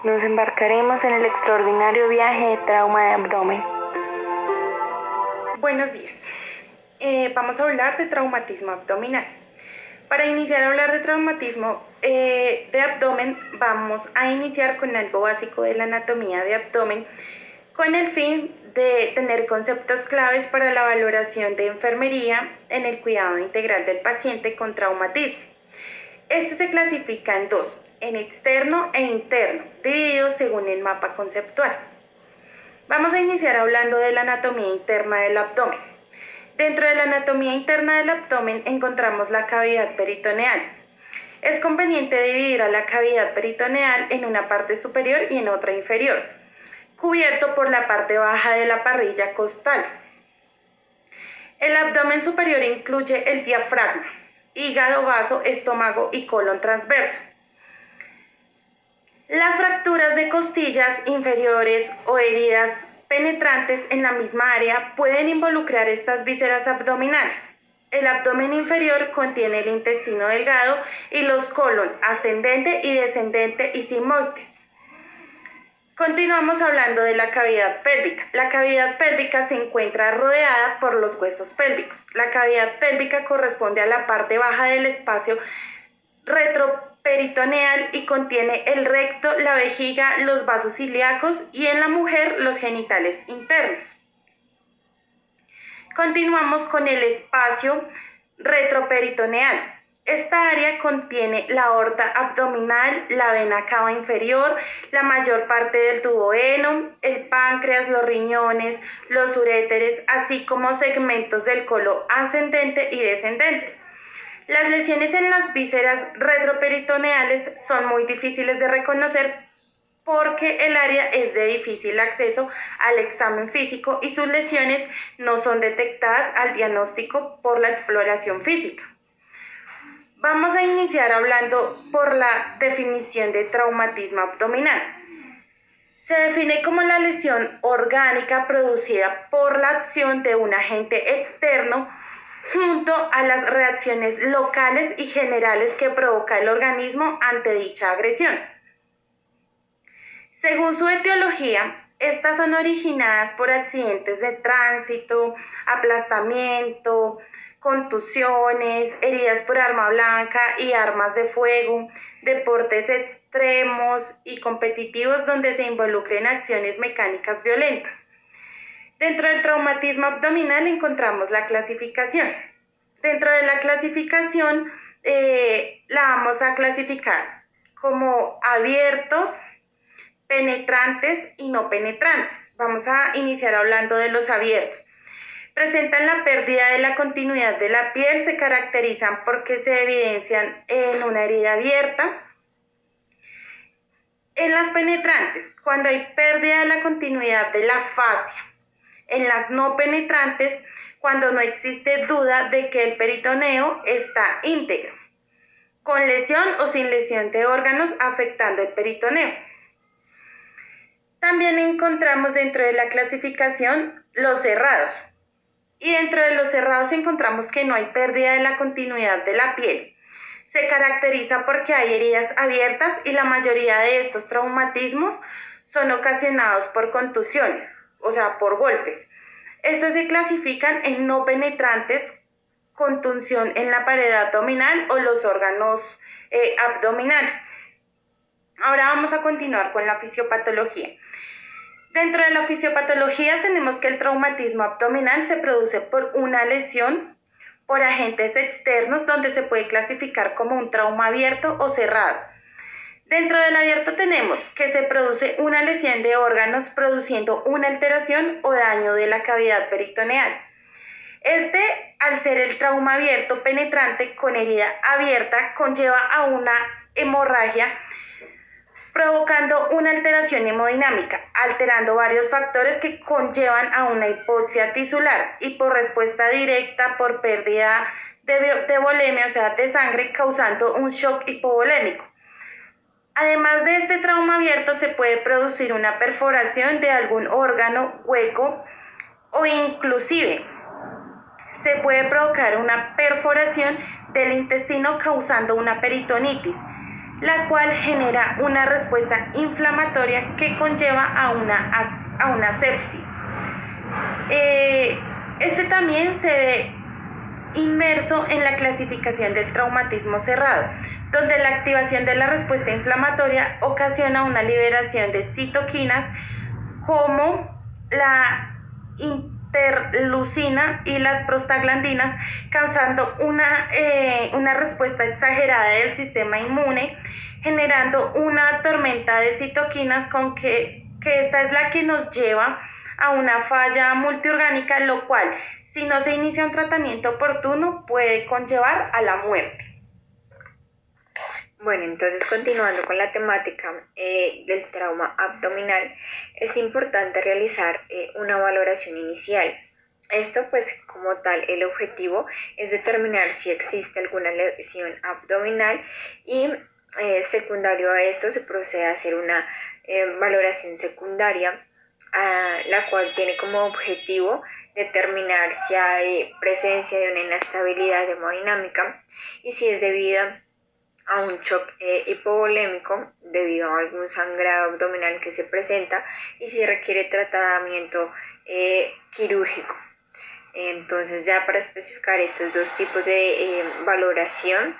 Nos embarcaremos en el extraordinario viaje de trauma de abdomen. Buenos días. Vamos a hablar de traumatismo abdominal. Para iniciar a hablar de traumatismo de abdomen, vamos a iniciar con algo básico de la anatomía de abdomen, con el fin de tener conceptos claves para la valoración de enfermería en el cuidado integral del paciente con traumatismo. Este se clasifica en dos, en externo e interno, divididos según el mapa conceptual. Vamos a iniciar hablando de la anatomía interna del abdomen. Dentro de la anatomía interna del abdomen encontramos la cavidad peritoneal. Es conveniente dividir a la cavidad peritoneal en una parte superior y en otra inferior, cubierto por la parte baja de la parrilla costal. El abdomen superior incluye el diafragma, hígado, vaso, estómago y colon transverso. Las fracturas de costillas inferiores o heridas penetrantes en la misma área pueden involucrar estas vísceras abdominales. El abdomen inferior contiene el intestino delgado y los colon ascendente y descendente y sigmoides. Continuamos hablando de la cavidad pélvica. La cavidad pélvica se encuentra rodeada por los huesos pélvicos. La cavidad pélvica corresponde a la parte baja del espacio retroperitoneal y contiene el recto, la vejiga, los vasos ilíacos y en la mujer los genitales internos. Continuamos con el espacio retroperitoneal. Esta área contiene la aorta abdominal, la vena cava inferior, la mayor parte del duodeno, el páncreas, los riñones, los uréteres, así como segmentos del colon ascendente y descendente. Las lesiones en las vísceras retroperitoneales son muy difíciles de reconocer porque el área es de difícil acceso al examen físico y sus lesiones no son detectadas al diagnóstico por la exploración física. Vamos a iniciar hablando por la definición de traumatismo abdominal. Se define como la lesión orgánica producida por la acción de un agente externo junto a las reacciones locales y generales que provoca el organismo ante dicha agresión. Según su etiología, estas son originadas por accidentes de tránsito, aplastamiento, contusiones, heridas por arma blanca y armas de fuego, deportes extremos y competitivos donde se involucren acciones mecánicas violentas. Dentro del traumatismo abdominal encontramos la clasificación. Dentro de la clasificación la vamos a clasificar como abiertos, penetrantes y no penetrantes. Vamos a iniciar hablando de los abiertos. Presentan la pérdida de la continuidad de la piel, se caracterizan porque se evidencian en una herida abierta. En las penetrantes, cuando hay pérdida de la continuidad de la fascia. En las no penetrantes, cuando no existe duda de que el peritoneo está íntegro, con lesión o sin lesión de órganos afectando el peritoneo. También encontramos dentro de la clasificación los cerrados. Y dentro de los cerrados encontramos que no hay pérdida de la continuidad de la piel. Se caracteriza porque hay heridas abiertas y la mayoría de estos traumatismos son ocasionados por contusiones, o sea, por golpes. Estos se clasifican en no penetrantes, contusión en la pared abdominal o los órganos abdominales. Ahora vamos a continuar con la fisiopatología. Dentro de la fisiopatología tenemos que el traumatismo abdominal se produce por una lesión por agentes externos donde se puede clasificar como un trauma abierto o cerrado. Dentro del abierto tenemos que se produce una lesión de órganos produciendo una alteración o daño de la cavidad peritoneal. Al ser el trauma abierto penetrante con herida abierta, conlleva a una hemorragia provocando una alteración hemodinámica, alterando varios factores que conllevan a una hipoxia tisular y por respuesta directa por pérdida de volemia, o sea, de sangre, causando un shock hipovolémico. Además de este trauma abierto, se puede producir una perforación de algún órgano, hueco o inclusive se puede provocar una perforación del intestino causando una peritonitis. la cual genera una respuesta inflamatoria que conlleva a una sepsis. Este también se ve inmerso en la clasificación del traumatismo cerrado, donde la activación de la respuesta inflamatoria ocasiona una liberación de citoquinas como la interleucina y las prostaglandinas, causando una respuesta exagerada del sistema inmune, generando una tormenta de citoquinas que esta es la que nos lleva a una falla multiorgánica, lo cual, si no se inicia un tratamiento oportuno, puede conllevar a la muerte. Bueno, entonces continuando con la temática del trauma abdominal, es importante realizar una valoración inicial. Esto pues como tal el objetivo es determinar si existe alguna lesión abdominal y secundario a esto se procede a hacer una valoración secundaria, la cual tiene como objetivo determinar si hay presencia de una inestabilidad hemodinámica y si es debida a un shock hipovolémico debido a algún sangrado abdominal que se presenta y si requiere tratamiento quirúrgico. Entonces, ya para especificar estos dos tipos de valoración,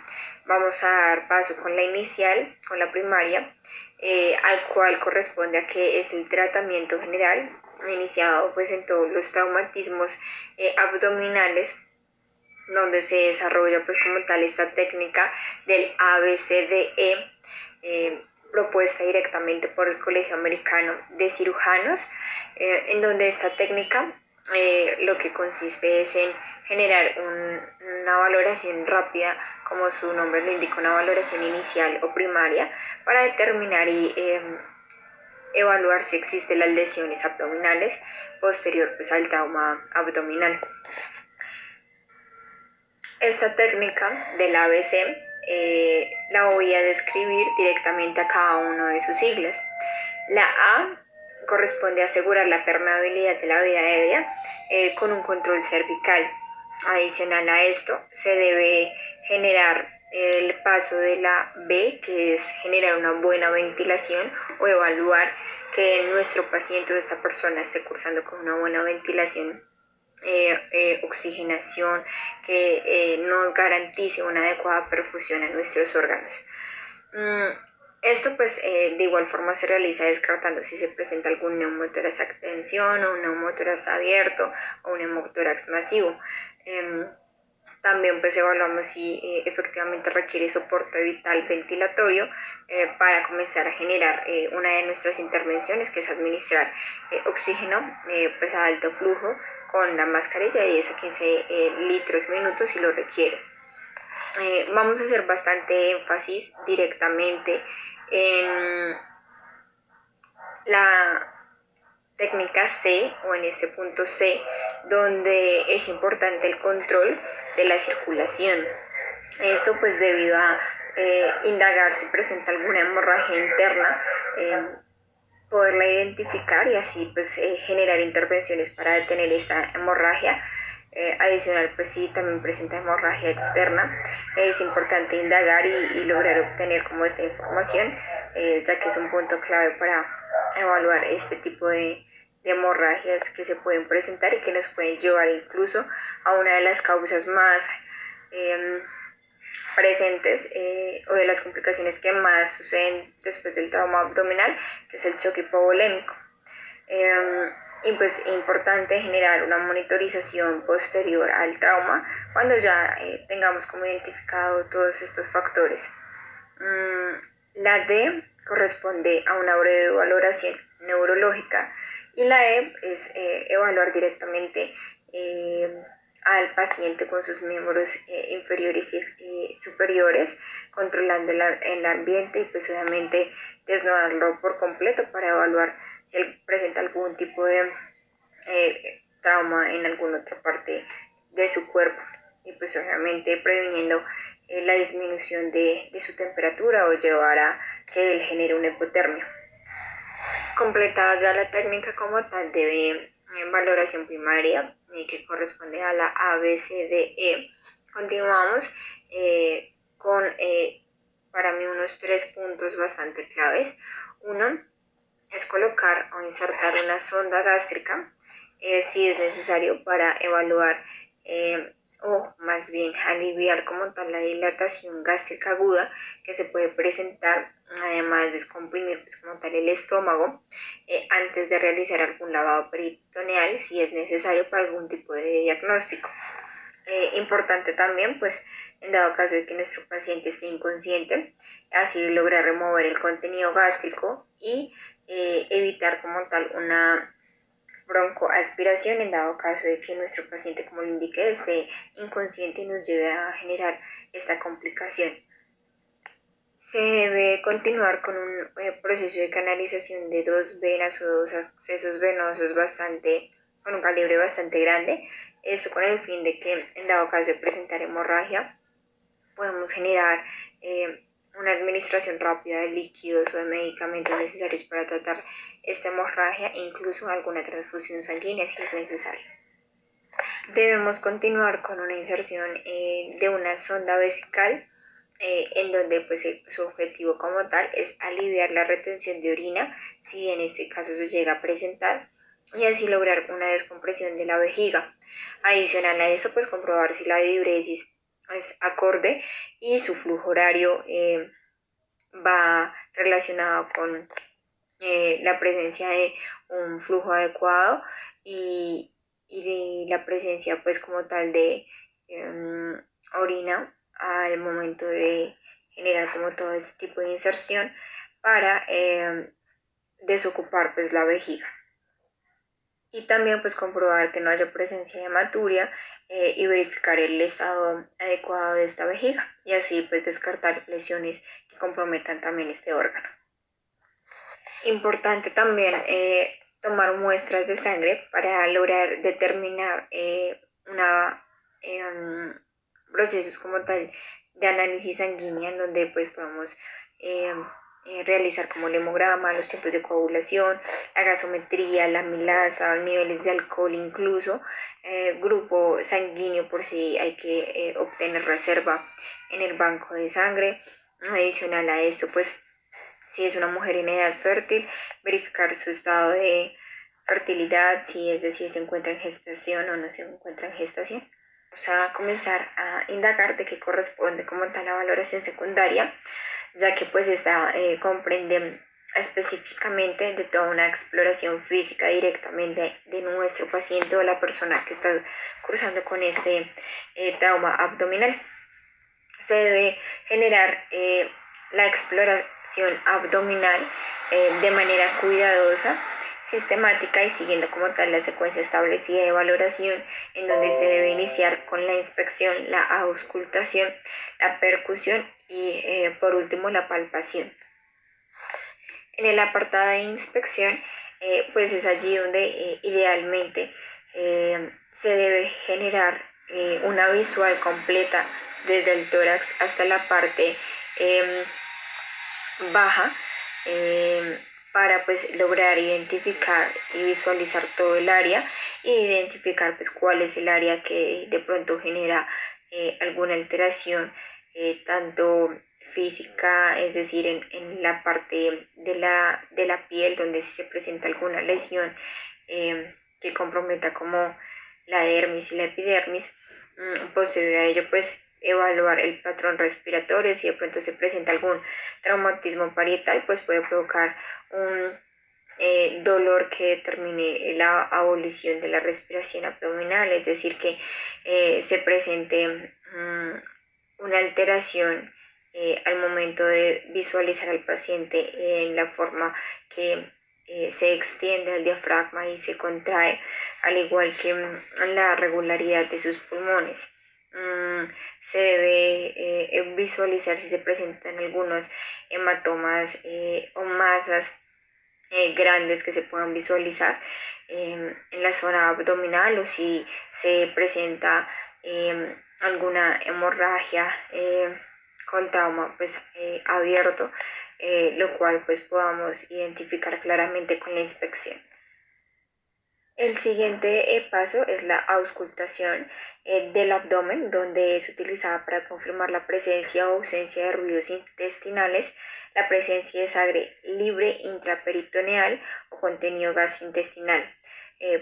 vamos a dar paso con la inicial, con la primaria, al cual corresponde a que es el tratamiento general iniciado pues en todos los traumatismos abdominales, donde se desarrolla pues como tal esta técnica del ABCDE, propuesta directamente por el Colegio Americano de Cirujanos, en donde esta técnica lo que consiste es en generar una valoración rápida, como su nombre lo indica, una valoración inicial o primaria, para determinar y evaluar si existen las lesiones abdominales posterior pues, al trauma abdominal. Esta técnica del ABC la voy a describir directamente a cada uno de sus siglas. La A corresponde a asegurar la permeabilidad de la vía aérea con un control cervical. Adicional a esto, se debe generar el paso de la B, que es generar una buena ventilación o evaluar que nuestro paciente o esta persona esté cursando con una buena ventilación, oxigenación, que nos garantice una adecuada perfusión a nuestros órganos. Esto pues de igual forma se realiza descartando si se presenta algún neumotórax a tensión o un neumotórax abierto o un neumotórax masivo. También pues evaluamos si efectivamente requiere soporte vital ventilatorio para comenzar a generar una de nuestras intervenciones, que es administrar oxígeno pues a alto flujo con la mascarilla de 10 a 15 litros minutos si lo requiere. Vamos a hacer bastante énfasis directamente en la técnica C o en este punto C, donde es importante el control de la circulación. Esto pues debido a indagar si presenta alguna hemorragia interna, poderla identificar y así pues generar intervenciones para detener esta hemorragia. Adicional, pues si también presenta hemorragia externa, es importante indagar y lograr obtener como esta información, ya que es un punto clave para evaluar este tipo de hemorragias que se pueden presentar y que nos pueden llevar incluso a una de las causas más presentes o de las complicaciones que más suceden después del trauma abdominal, que es el choque hipovolémico. Y pues es importante generar una monitorización posterior al trauma cuando ya tengamos como identificado todos estos factores. La D corresponde a una breve valoración neurológica y la E es evaluar directamente al paciente con sus miembros inferiores y superiores, controlando el ambiente y pues obviamente desnudarlo por completo para evaluar si él presenta algún tipo de trauma en alguna otra parte de su cuerpo y pues obviamente previniendo la disminución de su temperatura o llevar a que él genere una hipotermia. Completada ya la técnica como tal de valoración primaria, que corresponde a la ABCDE, continuamos con para mí unos 3 puntos bastante claves. Uno es colocar o insertar una sonda gástrica si es necesario para evaluar o más bien aliviar como tal la dilatación gástrica aguda que se puede presentar, además de descomprimir pues como tal el estómago antes de realizar algún lavado peritoneal si es necesario para algún tipo de diagnóstico. Importante también pues en dado caso de que nuestro paciente esté inconsciente, así lograr remover el contenido gástrico y evitar como tal una broncoaspiración en dado caso de que nuestro paciente, como lo indiqué, esté inconsciente y nos lleve a generar esta complicación. Se debe continuar con un proceso de canalización de 2 venas o 2 accesos venosos con un calibre bastante grande, esto con el fin de que en dado caso de presentar hemorragia podemos generar una administración rápida de líquidos o de medicamentos necesarios para tratar esta hemorragia e incluso alguna transfusión sanguínea si es necesario. Debemos continuar con una inserción de una sonda vesical en donde pues su objetivo como tal es aliviar la retención de orina si en este caso se llega a presentar y así lograr una descompresión de la vejiga. Adicional a eso, pues comprobar si la diuresis es acorde y su flujo horario va relacionado con la presencia de un flujo adecuado y de la presencia pues como tal de orina al momento de generar como todo este tipo de inserción para desocupar pues la vejiga. Y también pues comprobar que no haya presencia de hematuria y verificar el estado adecuado de esta vejiga y así pues descartar lesiones que comprometan también este órgano. Importante también tomar muestras de sangre para lograr determinar procesos como tal de análisis sanguíneo en donde pues podemos realizar como el hemograma, los tiempos de coagulación, la gasometría, la amilasa, niveles de alcohol incluso, grupo sanguíneo por si hay que obtener reserva en el banco de sangre. Adicional a esto pues si es una mujer en edad fértil, verificar su estado de fertilidad, si es decir, se encuentra en gestación o no se encuentra en gestación. Vamos a comenzar a indagar de qué corresponde como tal la valoración secundaria, ya que pues esta comprende específicamente de toda una exploración física directamente de nuestro paciente o la persona que está cursando con este trauma abdominal. Se debe generar la exploración abdominal de manera cuidadosa, sistemática y siguiendo como tal la secuencia establecida de valoración, en donde se debe iniciar con la inspección, la auscultación, la percusión y por último la palpación. En el apartado de inspección pues es allí donde idealmente se debe generar una visual completa desde el tórax hasta la parte baja para pues lograr identificar y visualizar todo el área e identificar pues cuál es el área que de pronto genera alguna alteración tanto física, es decir, en la parte de la piel donde se presenta alguna lesión que comprometa como la dermis y la epidermis. Posterior a ello pues evaluar el patrón respiratorio, si de pronto se presenta algún traumatismo parietal pues puede provocar un dolor que determine la abolición de la respiración abdominal, es decir que se presente una alteración al momento de visualizar al paciente en la forma que se extiende el diafragma y se contrae, al igual que la regularidad de sus pulmones. Se debe visualizar si se presentan algunos hematomas o masas grandes que se puedan visualizar en la zona abdominal o si se presenta alguna hemorragia con trauma pues abierto, lo cual pues podamos identificar claramente con la inspección. El siguiente paso es la auscultación del abdomen, donde es utilizada para confirmar la presencia o ausencia de ruidos intestinales, la presencia de sangre libre intraperitoneal o contenido gastrointestinal.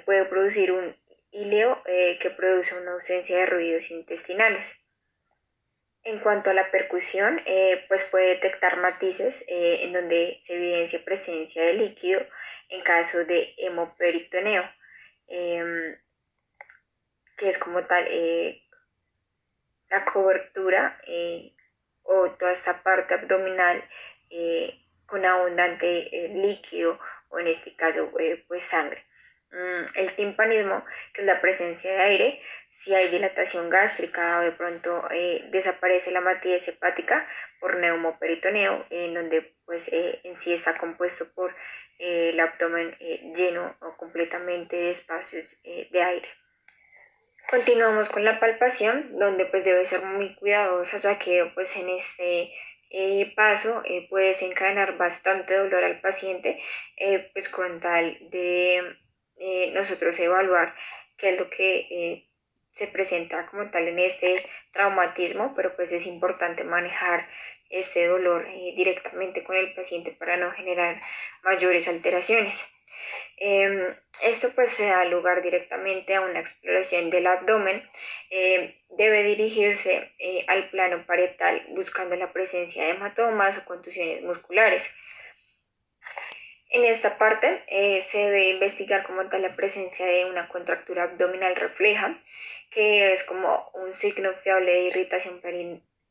Puede producir un híleo que produce una ausencia de ruidos intestinales. En cuanto a la percusión, pues puede detectar matices en donde se evidencia presencia de líquido en caso de hemoperitoneo, em, que es como tal la cobertura o toda esta parte abdominal con abundante líquido o en este caso pues sangre. El timpanismo, que es la presencia de aire, si hay dilatación gástrica o de pronto desaparece la matriz hepática por neumoperitoneo, en donde pues en sí está compuesto por el abdomen lleno o completamente de espacios de aire. Continuamos con la palpación, donde pues debe ser muy cuidadosa, ya que pues en este paso puede desencadenar bastante dolor al paciente, pues con tal de nosotros evaluar qué es lo que se presenta como tal en este traumatismo, pero pues es importante manejar este dolor directamente con el paciente para no generar mayores alteraciones. Esto pues se da lugar directamente a una exploración del abdomen. Debe dirigirse al plano parietal buscando la presencia de hematomas o contusiones musculares. En esta parte se debe investigar como tal la presencia de una contractura abdominal refleja, que es como un signo fiable de irritación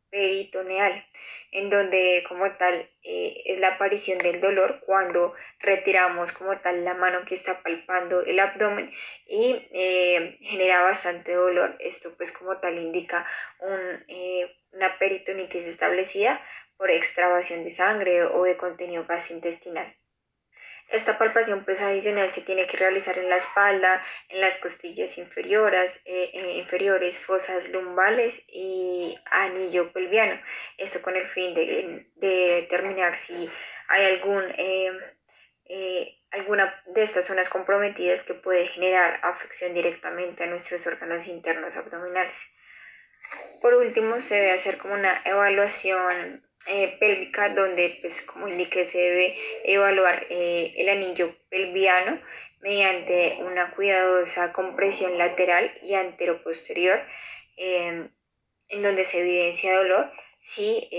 peritoneal, en donde como tal es la aparición del dolor cuando retiramos como tal la mano que está palpando el abdomen y genera bastante dolor. Esto pues como tal indica una peritonitis establecida por extravasación de sangre o de contenido gastrointestinal. Esta palpación pues adicional se tiene que realizar en la espalda, en las costillas inferiores, fosas lumbales y anillo pelviano. Esto con el fin de determinar si hay alguna de estas zonas comprometidas que puede generar afección directamente a nuestros órganos internos abdominales. Por último, se debe hacer como una evaluación pélvica donde, pues, como indiqué, se debe evaluar el anillo pelviano mediante una cuidadosa compresión lateral y anteroposterior, eh, en donde se evidencia dolor. Si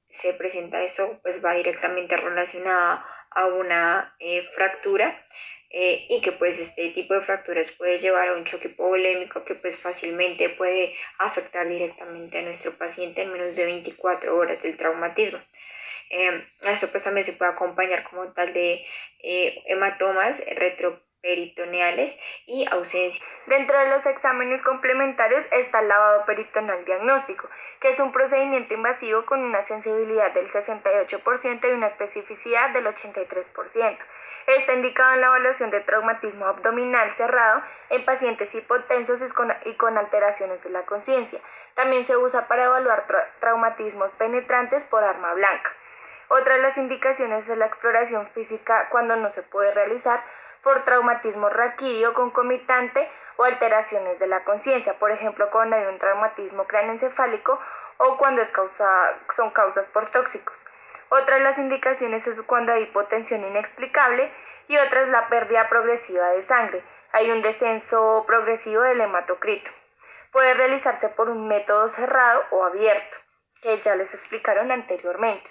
se presenta esto, pues va directamente relacionado a una fractura y que pues este tipo de fracturas puede llevar a un choque hipovolémico que pues fácilmente puede afectar directamente a nuestro paciente en menos de 24 horas del traumatismo. Esto pues también se puede acompañar como tal de hematomas retroperitoneales y ausencia. Dentro de los exámenes complementarios está el lavado peritoneal diagnóstico, que es un procedimiento invasivo con una sensibilidad del 68% y una especificidad del 83%. Está indicado en la evaluación de traumatismo abdominal cerrado en pacientes hipotensos y con alteraciones de la conciencia. También se usa para evaluar traumatismos penetrantes por arma blanca. Otra de las indicaciones es la exploración física cuando no se puede realizar por traumatismo raquídeo concomitante o alteraciones de la conciencia, por ejemplo, cuando hay un traumatismo craneoencefálico o cuando son causas por tóxicos. Otra de las indicaciones es cuando hay hipotensión inexplicable y otra es la pérdida progresiva de sangre. Hay un descenso progresivo del hematocrito. Puede realizarse por un método cerrado o abierto, que ya les explicaron anteriormente.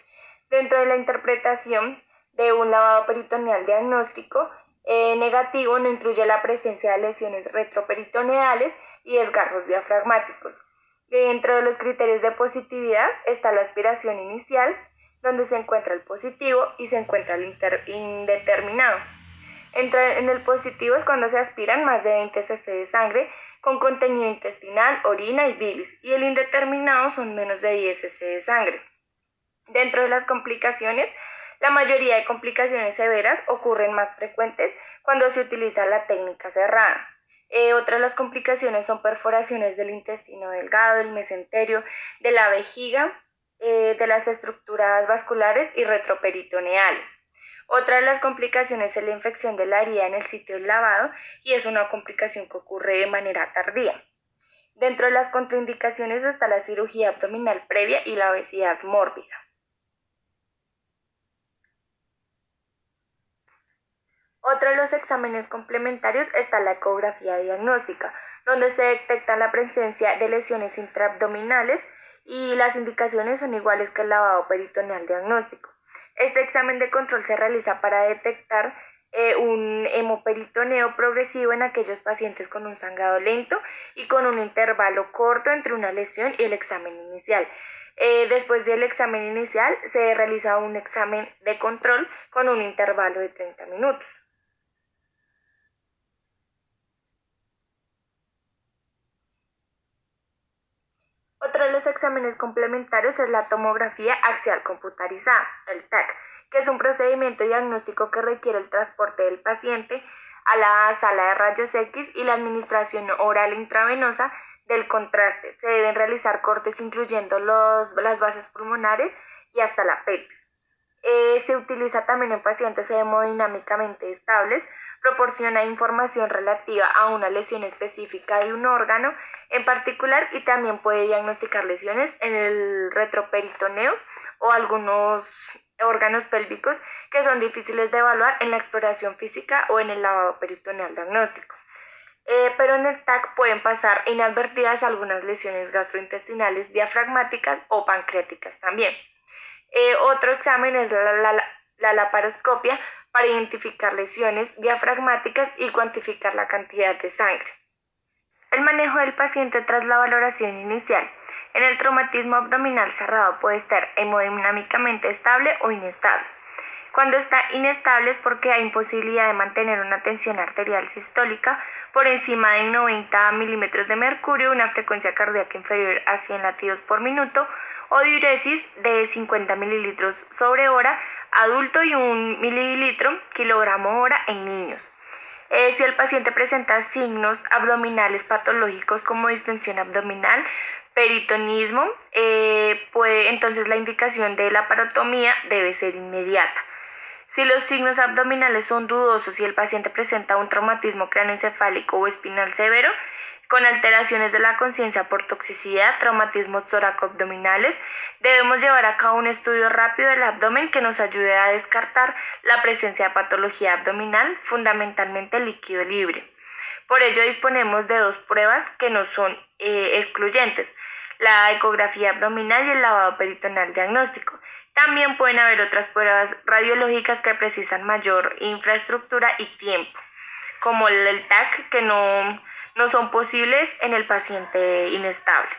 Dentro de la interpretación de un lavado peritoneal diagnóstico negativo no incluye la presencia de lesiones retroperitoneales y desgarros diafragmáticos. Dentro de los criterios de positividad está la aspiración inicial, donde se encuentra el positivo y se encuentra el indeterminado. En el positivo es cuando se aspiran más de 20 cc de sangre con contenido intestinal, orina y bilis, y el indeterminado son menos de 10 cc de sangre. Dentro de las complicaciones, la mayoría de complicaciones severas ocurren más frecuentes cuando se utiliza la técnica cerrada. Otras de las complicaciones son perforaciones del intestino delgado, del mesenterio, de la vejiga, de las estructuras vasculares y retroperitoneales. Otra de las complicaciones es la infección de la herida en el sitio del lavado y es una complicación que ocurre de manera tardía. Dentro de las contraindicaciones está la cirugía abdominal previa y la obesidad mórbida. Otro de los exámenes complementarios está la ecografía diagnóstica, donde se detecta la presencia de lesiones intraabdominales y las indicaciones son iguales que el lavado peritoneal diagnóstico. Este examen de control se realiza para detectar un hemoperitoneo progresivo en aquellos pacientes con un sangrado lento y con un intervalo corto entre una lesión y el examen inicial. Después del examen inicial se realiza un examen de control con un intervalo de 30 minutos. Otro de los exámenes complementarios es la tomografía axial computarizada, el TAC, que es un procedimiento diagnóstico que requiere el transporte del paciente a la sala de rayos X y la administración oral intravenosa del contraste. Se deben realizar cortes incluyendo las vasos pulmonares y hasta la pelvis. Se utiliza también en pacientes hemodinámicamente estables, proporciona información relativa a una lesión específica de un órgano en particular y también puede diagnosticar lesiones en el retroperitoneo o algunos órganos pélvicos que son difíciles de evaluar en la exploración física o en el lavado peritoneal diagnóstico. Pero en el TAC pueden pasar inadvertidas algunas lesiones gastrointestinales diafragmáticas o pancreáticas también. Otro examen es la laparoscopia para identificar lesiones diafragmáticas y cuantificar la cantidad de sangre. El manejo del paciente tras la valoración inicial. En el traumatismo abdominal cerrado puede estar hemodinámicamente estable o inestable. Cuando está inestable es porque hay imposibilidad de mantener una tensión arterial sistólica por encima de 90 milímetros de mercurio, una frecuencia cardíaca inferior a 100 latidos por minuto o diuresis de 50 mililitros sobre hora adulto y 1 mililitro kilogramo hora en niños. Si el paciente presenta signos abdominales patológicos como distensión abdominal, peritonismo, entonces la indicación de la laparotomía debe ser inmediata. Si los signos abdominales son dudosos y el paciente presenta un traumatismo craneoencefálico o espinal severo, con alteraciones de la conciencia por toxicidad, traumatismos toracoabdominales, debemos llevar a cabo un estudio rápido del abdomen que nos ayude a descartar la presencia de patología abdominal, fundamentalmente líquido libre. Por ello disponemos de dos pruebas que no son excluyentes, la ecografía abdominal y el lavado peritoneal diagnóstico. También pueden haber otras pruebas radiológicas que precisan mayor infraestructura y tiempo, como el TAC, que no son posibles en el paciente inestable.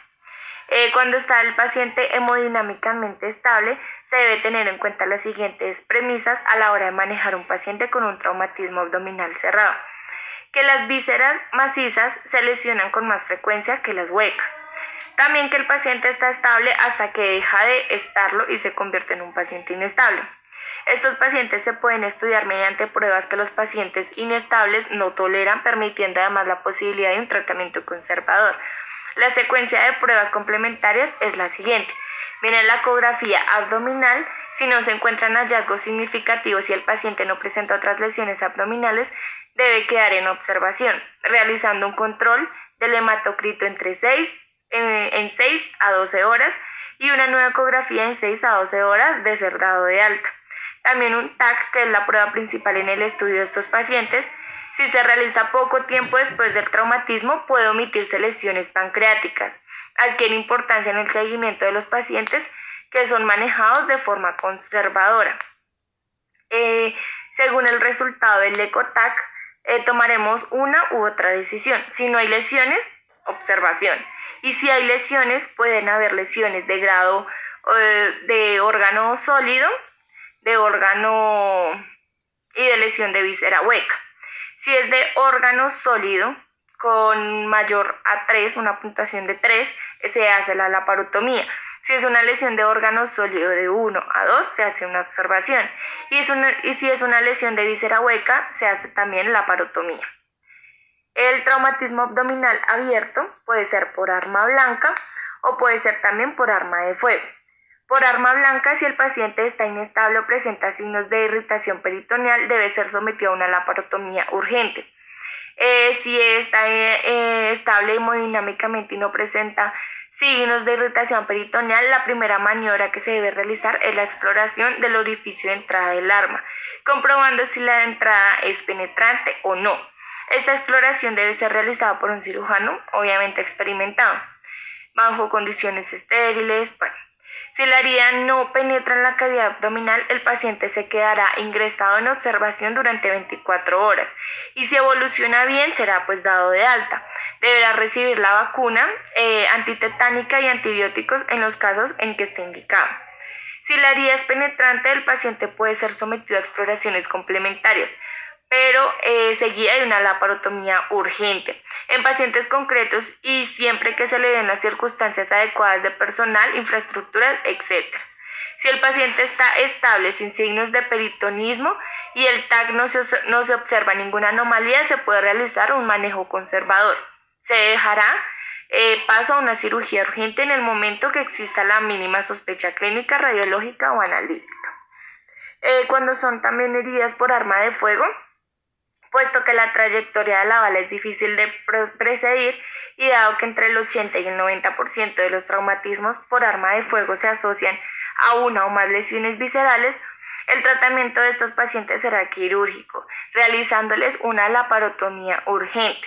Cuando está el paciente hemodinámicamente estable, se debe tener en cuenta las siguientes premisas a la hora de manejar un paciente con un traumatismo abdominal cerrado. Que las vísceras macizas se lesionan con más frecuencia que las huecas. También que el paciente está estable hasta que deja de estarlo y se convierte en un paciente inestable. Estos pacientes se pueden estudiar mediante pruebas que los pacientes inestables no toleran, permitiendo además la posibilidad de un tratamiento conservador. La secuencia de pruebas complementarias es la siguiente. Viene la ecografía abdominal. Si no se encuentran hallazgos significativos y el paciente no presenta otras lesiones abdominales, debe quedar en observación, realizando un control del hematocrito en 6 a 12 horas y una nueva ecografía en 6 a 12 horas de ser dado de alta. También un TAC, que es la prueba principal en el estudio de estos pacientes. Si se realiza poco tiempo después del traumatismo, puede omitirse lesiones pancreáticas. Adquiere importancia en el seguimiento de los pacientes que son manejados de forma conservadora. Según el resultado del ECOTAC, tomaremos una u otra decisión. Si no hay lesiones, observación. Y si hay lesiones, pueden haber lesiones de grado de órgano sólido, de órgano y de lesión de víscera hueca. Si es de órgano sólido con mayor a 3, una puntuación de 3, se hace la laparotomía. Si es una lesión de órgano sólido de 1 a 2, se hace una observación. Y si es una lesión de víscera hueca, se hace también laparotomía. El traumatismo abdominal abierto puede ser por arma blanca o puede ser también por arma de fuego. Por arma blanca, si el paciente está inestable o presenta signos de irritación peritoneal, debe ser sometido a una laparotomía urgente. Si está estable hemodinámicamente y no presenta signos de irritación peritoneal, la primera maniobra que se debe realizar es la exploración del orificio de entrada del arma, comprobando si la entrada es penetrante o no. Esta exploración debe ser realizada por un cirujano, obviamente experimentado, bajo condiciones estériles. Bueno, si la herida no penetra en la cavidad abdominal, el paciente se quedará ingresado en observación durante 24 horas y si evoluciona bien será pues dado de alta. Deberá recibir la vacuna antitetánica y antibióticos en los casos en que esté indicado. Si la herida es penetrante, el paciente puede ser sometido a exploraciones complementarias, pero seguida de una laparotomía urgente en pacientes concretos y siempre que se le den las circunstancias adecuadas de personal, infraestructuras, etc. Si el paciente está estable sin signos de peritonismo y el TAC no se observa ninguna anomalía, se puede realizar un manejo conservador. Se dejará paso a una cirugía urgente en el momento que exista la mínima sospecha clínica, radiológica o analítica. Cuando son también heridas por arma de fuego, puesto que la trayectoria de la bala es difícil de predecir y dado que entre el 80 y el 90% de los traumatismos por arma de fuego se asocian a una o más lesiones viscerales, el tratamiento de estos pacientes será quirúrgico, realizándoles una laparotomía urgente.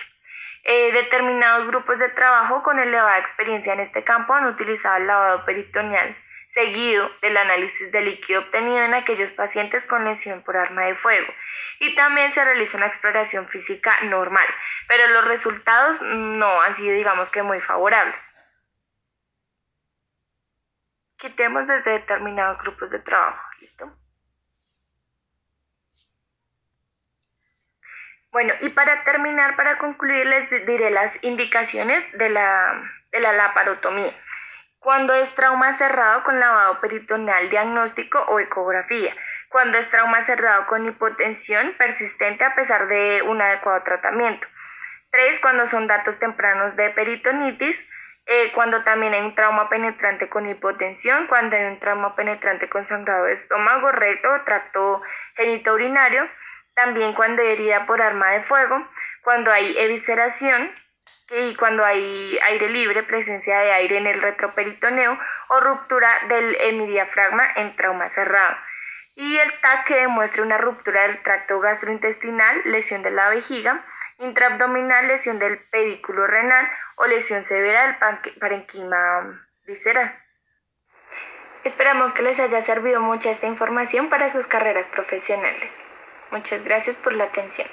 Determinados grupos de trabajo con elevada experiencia en este campo han utilizado el lavado peritoneal seguido del análisis de líquido obtenido en aquellos pacientes con lesión por arma de fuego. Y también se realiza una exploración física normal, pero los resultados no han sido, digamos que, muy favorables. Quitemos desde determinados grupos de trabajo, ¿listo? Bueno, y para terminar, para concluir, les diré las indicaciones de la laparotomía. Cuando es trauma cerrado con lavado peritoneal diagnóstico o ecografía. Cuando es trauma cerrado con hipotensión persistente a pesar de un adecuado tratamiento. 3. Cuando son datos tempranos de peritonitis. Cuando también hay un trauma penetrante con hipotensión. Cuando hay un trauma penetrante con sangrado de estómago, recto, tracto genitourinario. También cuando hay herida por arma de fuego. Cuando hay evisceración. Y cuando hay aire libre, presencia de aire en el retroperitoneo o ruptura del hemidiafragma en trauma cerrado. Y el TAC que demuestre una ruptura del tracto gastrointestinal, lesión de la vejiga, intraabdominal, lesión del pedículo renal o lesión severa del parenquima visceral. Esperamos que les haya servido mucho esta información para sus carreras profesionales. Muchas gracias por la atención.